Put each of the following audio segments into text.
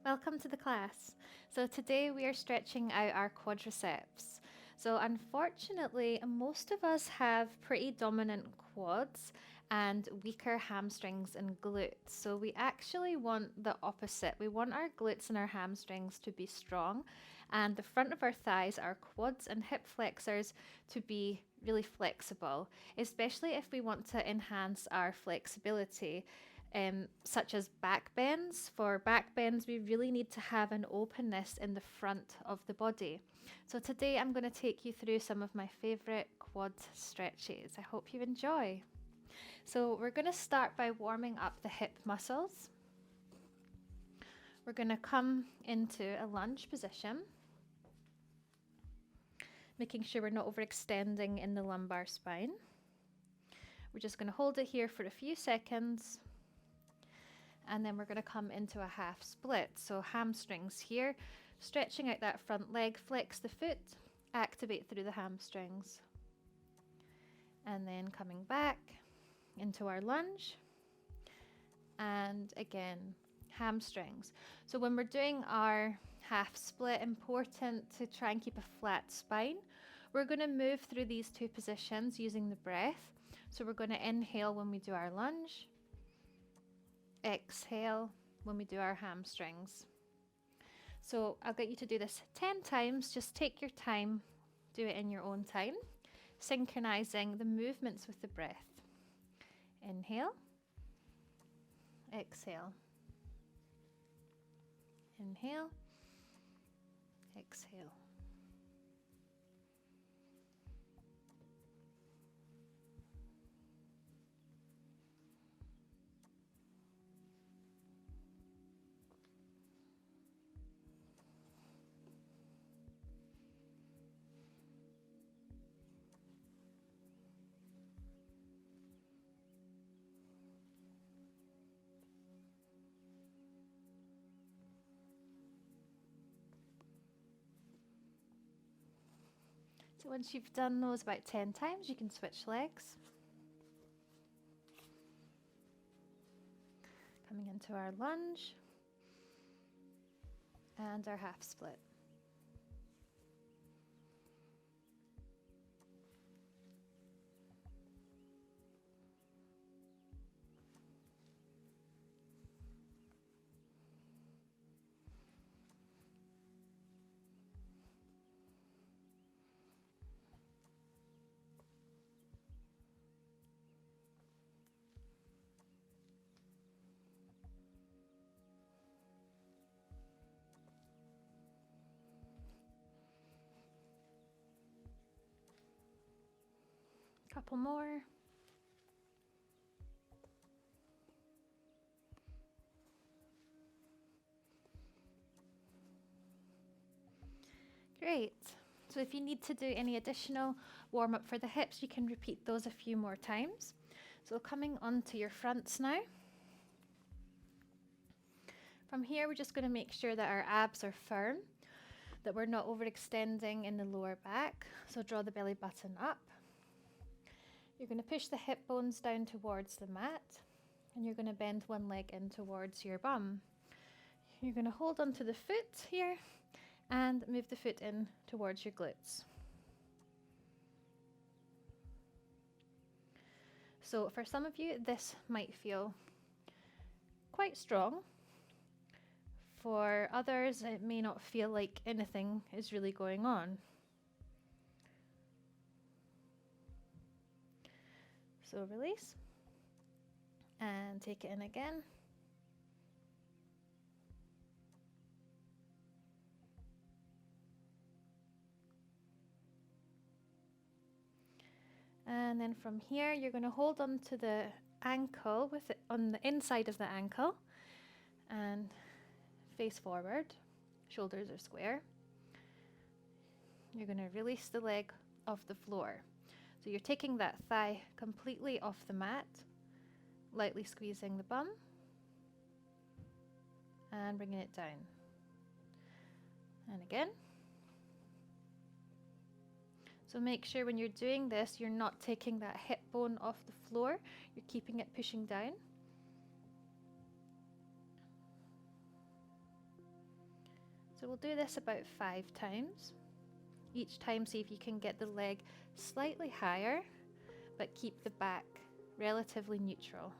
Welcome to the class. So today we are stretching out our quadriceps. So unfortunately, most of us have pretty dominant quads and weaker hamstrings and glutes. So we actually want the opposite. We want our glutes and our hamstrings to be strong and the front of our thighs, our quads and hip flexors to be really flexible, especially if we want to enhance our flexibility. Such as back bends. For back bends, we really need to have an openness in the front of the body. So today I'm going to take you through some of my favorite quad stretches. I hope you enjoy. So we're going to start by warming up the hip muscles. We're going to come into a lunge position, making sure we're not overextending in the lumbar spine. We're just going to hold it here for a few seconds. And then we're going to come into a half split. So hamstrings here, stretching out that front leg, flex the foot, activate through the hamstrings. And then coming back into our lunge. And again, hamstrings. So when we're doing our half split, important to try and keep a flat spine. We're going to move through these two positions using the breath. So we're going to inhale when we do our lunge. Exhale when we do our hamstrings. So I'll get you to do this 10 times. Just take your time, do it in your own time, synchronizing the movements with the breath. Inhale, exhale, inhale, exhale. So once you've done those about 10 times, you can switch legs. Coming into our lunge and our half split. Couple more. Great. So if you need to do any additional warm up for the hips, you can repeat those a few more times. So coming onto your fronts now. From here, we're just going to make sure that our abs are firm, that we're not overextending in the lower back. So draw the belly button up. You're going to push the hip bones down towards the mat, and you're going to bend one leg in towards your bum. You're going to hold onto the foot here and move the foot in towards your glutes. So for some of you, this might feel quite strong. For others, it may not feel like anything is really going on. So release and take it in again. And then from here, you're going to hold on to the ankle with it on the inside of the ankle and face forward. Shoulders are square. You're going to release the leg off the floor. So you're taking that thigh completely off the mat, lightly squeezing the bum and bringing it down. And again. So make sure when you're doing this, you're not taking that hip bone off the floor. You're keeping it pushing down. So we'll do this about 5 times. Each time, see if you can get the leg slightly higher, but keep the back relatively neutral.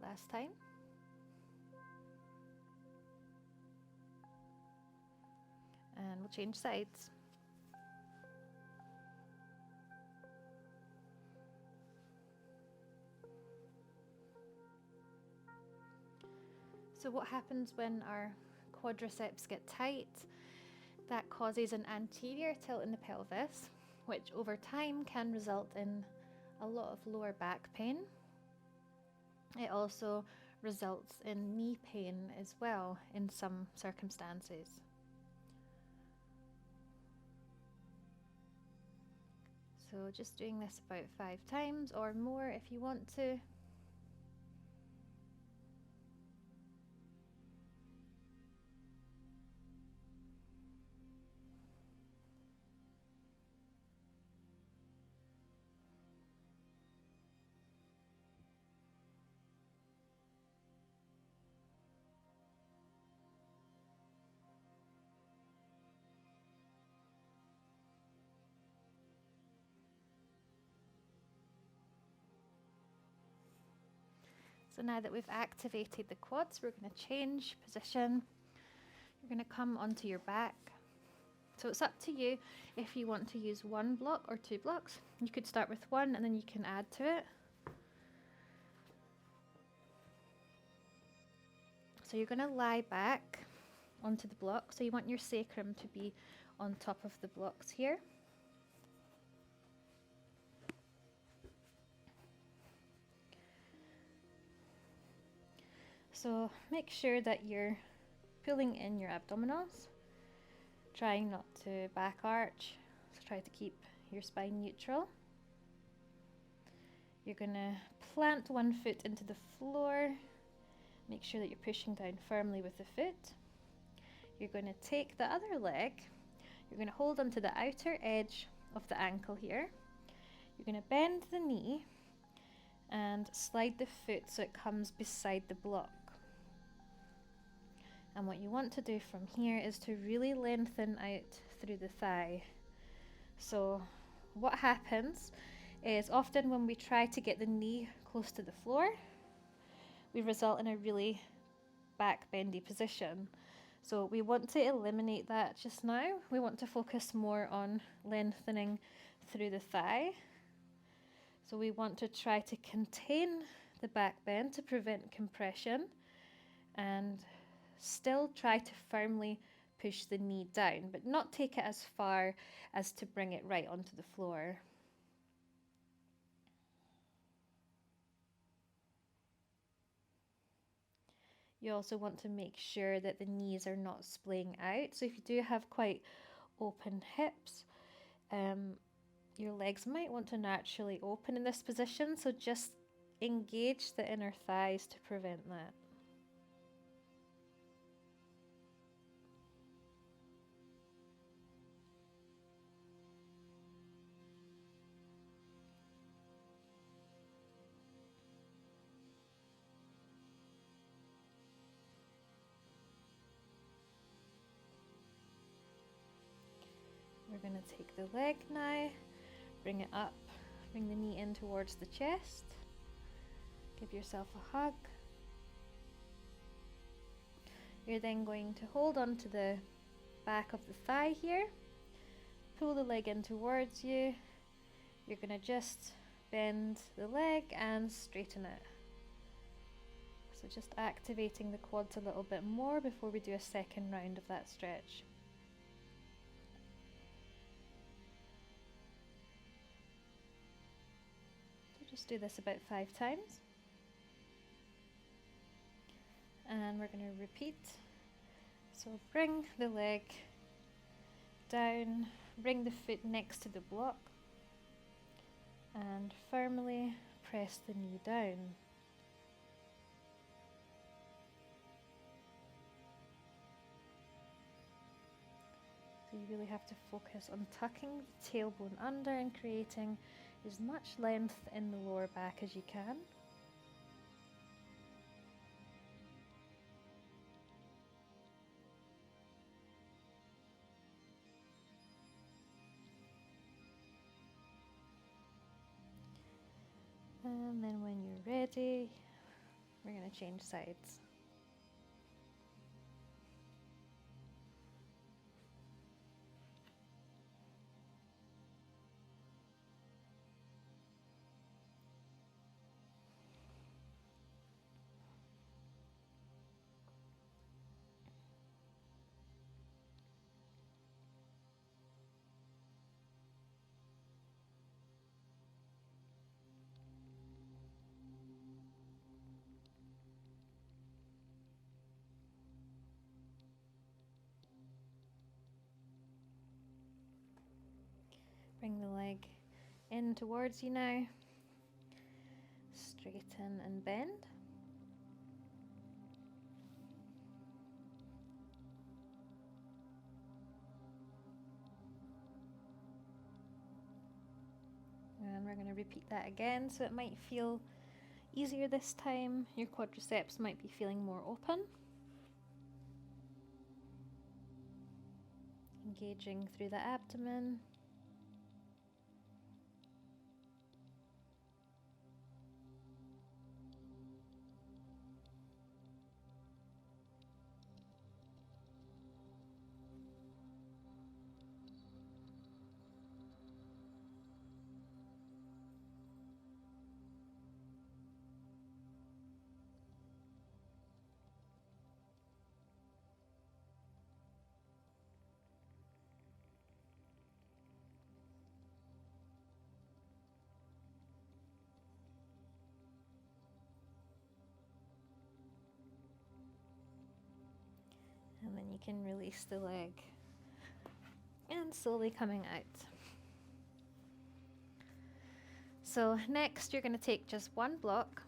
Last time. And we'll change sides. So what happens when our quadriceps get tight? That causes an anterior tilt in the pelvis, which over time can result in a lot of lower back pain. It also results in knee pain as well in some circumstances. So just doing this about 5 times or more if you want to. So now that we've activated the quads, we're going to change position. You're going to come onto your back. So it's up to you if you want to use 1 block or 2 blocks. You could start with 1 and then you can add to it. So you're going to lie back onto the block. So you want your sacrum to be on top of the blocks here. So make sure that you're pulling in your abdominals, trying not to back arch, so try to keep your spine neutral. You're going to plant 1 foot into the floor, make sure that you're pushing down firmly with the foot. You're going to take the other leg, you're going to hold onto the outer edge of the ankle here. You're going to bend the knee and slide the foot so it comes beside the block. And what you want to do from here is to really lengthen out through the thigh. So what happens is often when we try to get the knee close to the floor, we result in a really back bendy position. So we want to eliminate that just now. We want to focus more on lengthening through the thigh. So we want to try to contain the back bend to prevent compression and still try to firmly push the knee down, but not take it as far as to bring it right onto the floor. You also want to make sure that the knees are not splaying out. So if you do have quite open hips, your legs might want to naturally open in this position. So just engage the inner thighs to prevent that. We're going to take the leg now, bring it up, bring the knee in towards the chest, give yourself a hug. You're then going to hold on to the back of the thigh here, pull the leg in towards you. You're going to just bend the leg and straighten it. So just activating the quads a little bit more before we do a second round of that stretch. Just do this about 5 times. And we're going to repeat. So bring the leg down, bring the foot next to the block, and firmly press the knee down. So you really have to focus on tucking the tailbone under and creating as much length in the lower back as you can. And then when you're ready, we're going to change sides. Bring the leg in towards you now. Straighten and bend. And we're going to repeat that again, so it might feel easier this time. Your quadriceps might be feeling more open. Engaging through the abdomen. And then you can release the leg and slowly coming out. So next you're going to take just one block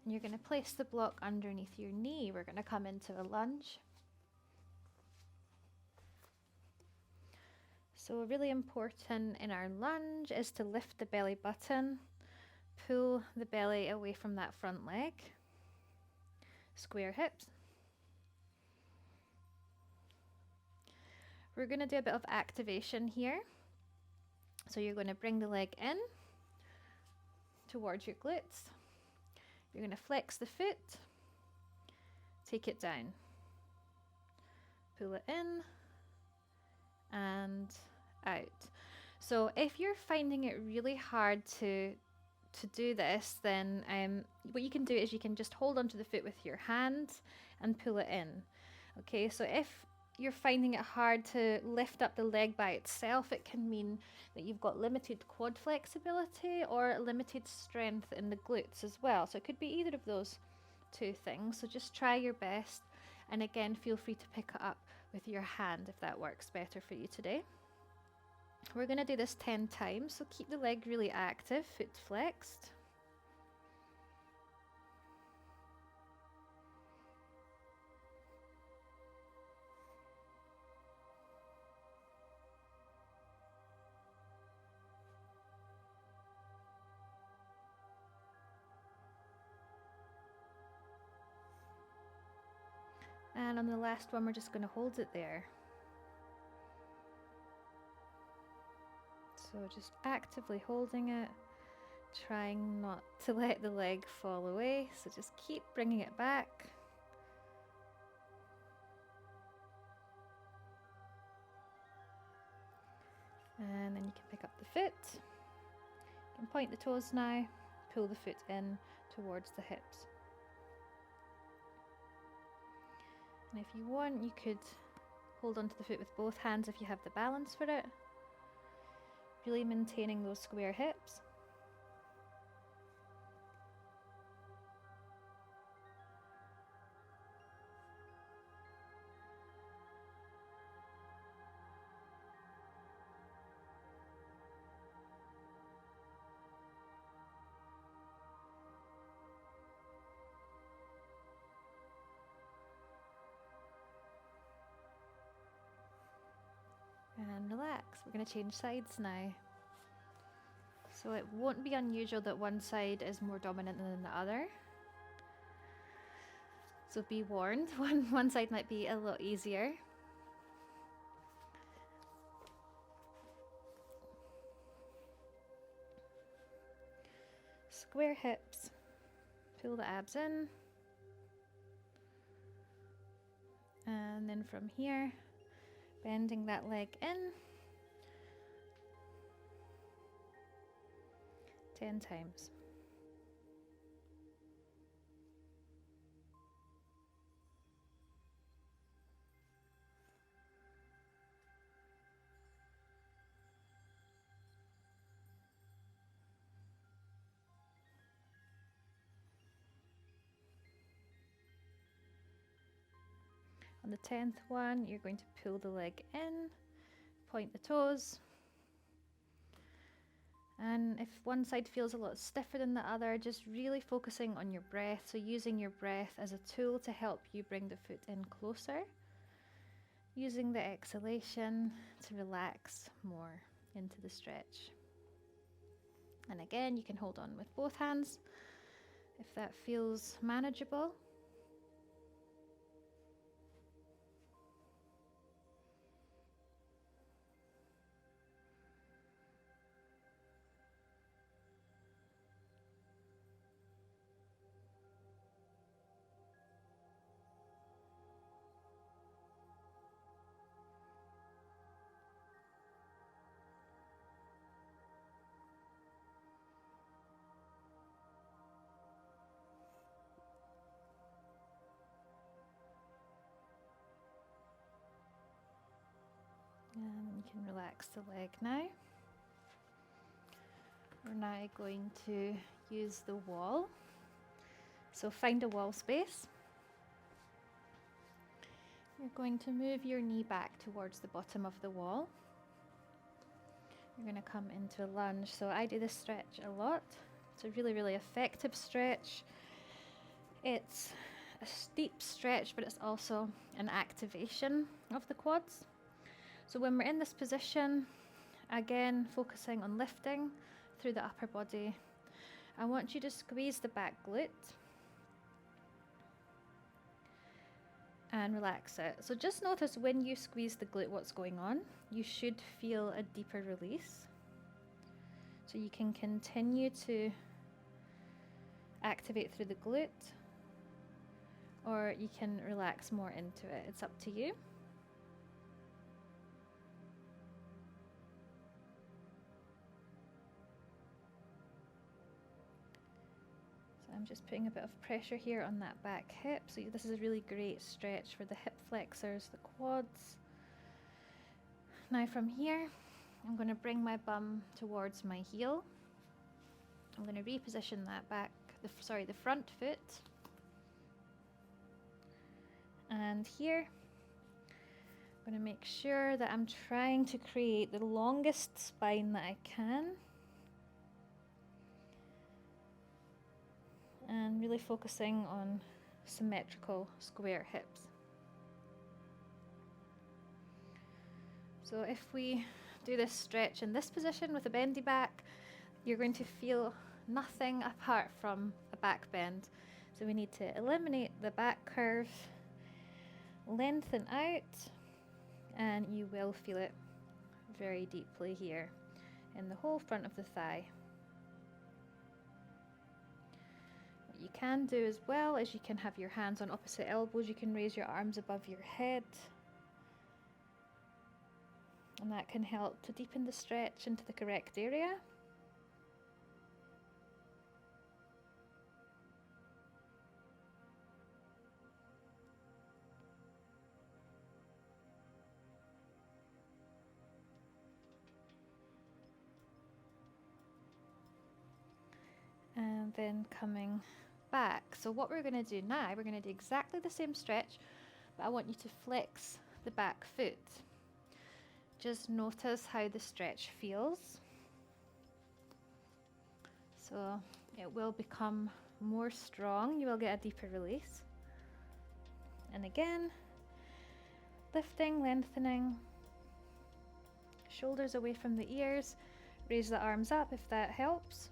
and you're going to place the block underneath your knee. We're going to come into a lunge. So really important in our lunge is to lift the belly button, pull the belly away from that front leg, square hips. We're going to do a bit of activation here. So you're going to bring the leg in towards your glutes. You're going to flex the foot, take it down, pull it in and out. So if you're finding it really hard to do this, then what you can do is you can just hold onto the foot with your hand and pull it in. Okay, so if you're finding it hard to lift up the leg by itself, it can mean that you've got limited quad flexibility or limited strength in the glutes as well. So it could be either of those two things. So just try your best. And again, feel free to pick it up with your hand if that works better for you today. We're going to do this 10 times. So keep the leg really active, foot flexed. And on the last one, we're just going to hold it there. So just actively holding it, trying not to let the leg fall away. So just keep bringing it back. And then you can pick up the foot. You can point the toes now, pull the foot in towards the hips. And if you want, you could hold onto the foot with both hands if you have the balance for it. Really maintaining those square hips. and relax. We're going to change sides now. So it won't be unusual that one side is more dominant than the other. So be warned, one side might be a lot easier. Square hips, pull the abs in. And then from here, bending that leg in 10 times. On the 10th one, you're going to pull the leg in, point the toes. And if one side feels a lot stiffer than the other, just really focusing on your breath. So using your breath as a tool to help you bring the foot in closer. Using the exhalation to relax more into the stretch. And again, you can hold on with both hands if that feels manageable. And you can relax the leg now. We're now going to use the wall. So find a wall space. You're going to move your knee back towards the bottom of the wall. You're going to come into a lunge. So I do this stretch a lot. It's a really, really effective stretch. It's a steep stretch, but it's also an activation of the quads. So when we're in this position, again, focusing on lifting through the upper body, I want you to squeeze the back glute and relax it. So just notice when you squeeze the glute what's going on. You should feel a deeper release. So you can continue to activate through the glute, or you can relax more into it. It's up to you. I'm just putting a bit of pressure here on that back hip. So this is a really great stretch for the hip flexors, the quads. Now from here, I'm going to bring my bum towards my heel. I'm going to reposition that the front foot. And here, I'm going to make sure that I'm trying to create the longest spine that I can. And really focusing on symmetrical square hips. So if we do this stretch in this position with a bendy back, you're going to feel nothing apart from a back bend. So we need to eliminate the back curve, lengthen out, and you will feel it very deeply here in the whole front of the thigh. What you can do as well is you can have your hands on opposite elbows. You can raise your arms above your head, and that can help to deepen the stretch into the correct area. And then coming back. So what we're going to do now, we're going to do exactly the same stretch, but I want you to flex the back foot. Just notice how the stretch feels. So it will become more strong. You will get a deeper release. And again, lifting, lengthening, shoulders away from the ears. Raise the arms up if that helps.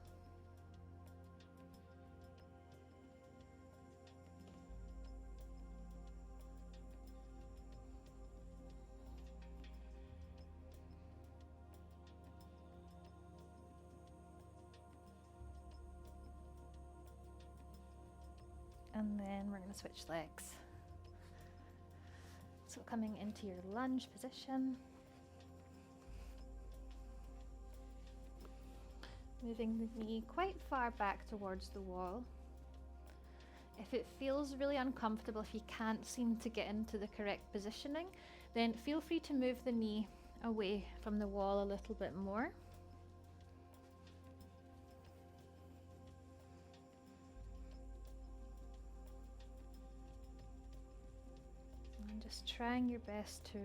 And then we're going to switch legs. So coming into your lunge position. Moving the knee quite far back towards the wall. If it feels really uncomfortable, if you can't seem to get into the correct positioning, then feel free to move the knee away from the wall a little bit more. And just trying your best to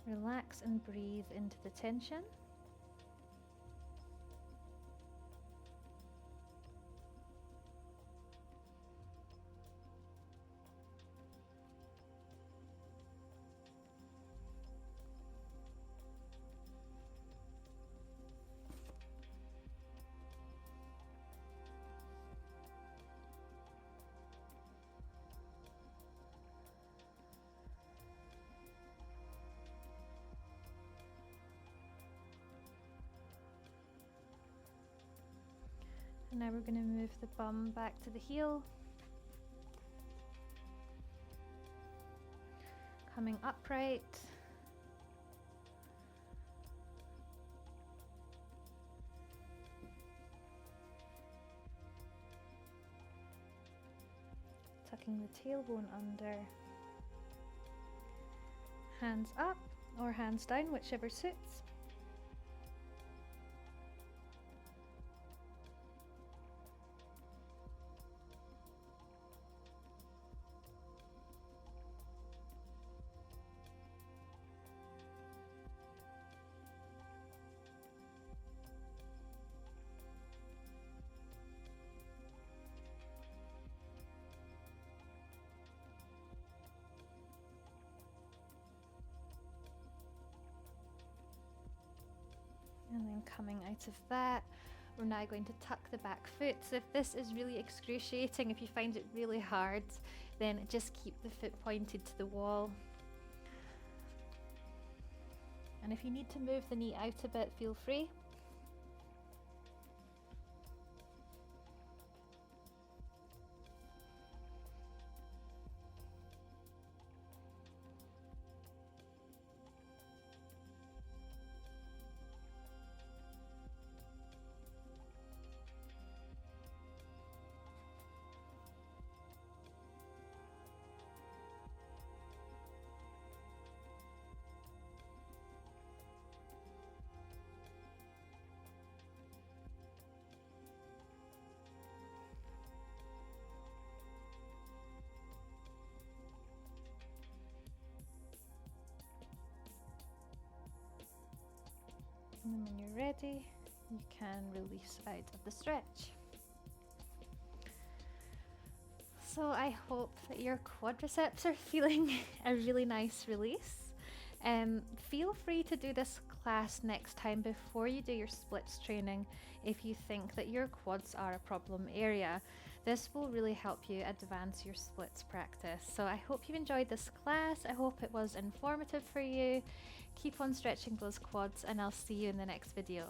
relax and breathe into the tension. And now we're going to move the bum back to the heel. Coming upright. Tucking the tailbone under. Hands up or hands down, whichever suits. And then coming out of that, we're now going to tuck the back foot. So if this is really excruciating, if you find it really hard, then just keep the foot pointed to the wall. And if you need to move the knee out a bit, feel free. And then when you're ready, you can release out of the stretch. So I hope that your quadriceps are feeling a really nice release. Feel free to do this class next time before you do your splits training if you think that your quads are a problem area. This will really help you advance your splits practice. So I hope you enjoyed this class. I hope it was informative for you. Keep on stretching those quads and I'll see you in the next video.